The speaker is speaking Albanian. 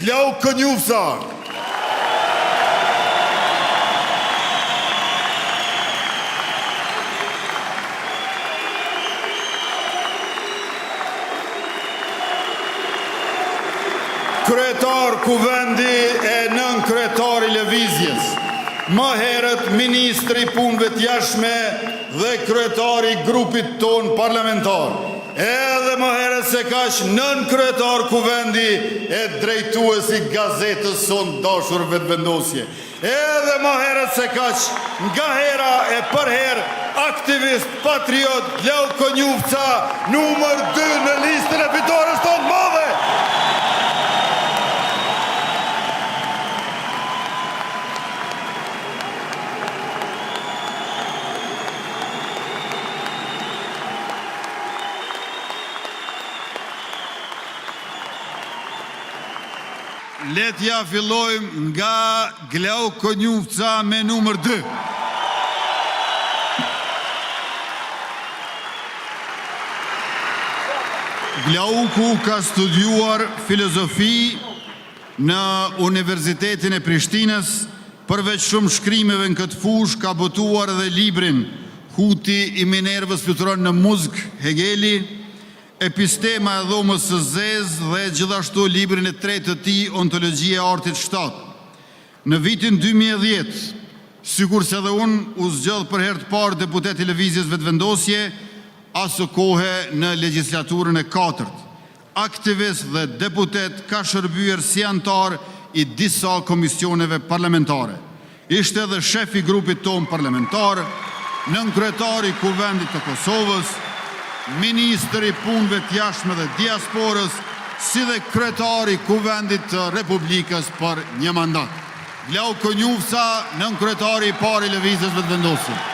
Glau Kënjufsa. Kryetar Kuvendi e nën kryetari Lëvizjes, më herët Ministri Punëve të Jashtme dhe kryetari grupit ton parlamentar, edhe më herët se kaq nën kryetar Kuvendi e drejtuesi gazetës son dashur Vetëvendosje, edhe më herët se kaq nga hera e përherë aktivist patriot Glau Kënjufsa, numër 2 në listën e fitores tonë madhe. Letja fillojmë nga Glau Kënjufsa me numër 2. Glauku ka studiuar filozofi në Universitetin e Prishtinës, përveç shumë shkrimeve në këtë fushë ka botuar edhe librin Huti i Minervës fluturon në muzikë Hegeli, Epistema e dhomës së zezë dhe gjithashtu librin e tretë të tij Ontologjia e artit 7. Në vitin 2010, sikur se dhe unë u zgjodh për herë të parë deputet i Lëvizjes Vetëvendosje, asë kohë në legjislaturën e 4. Aktivist dhe deputet ka shërbyer si antar i disa komisioneve parlamentare. Ishte edhe shef i grupit ton parlamentar, nënkryetari i Kuvendit të Kosovës, Ministri Punëve të Jashtme dhe Diasporës, si dhe kryetari i Kuvendit të Republikës për një mandat. Glau Kënjufsa, nënkryetari i parë i Lëvizjes Vetëvendosje.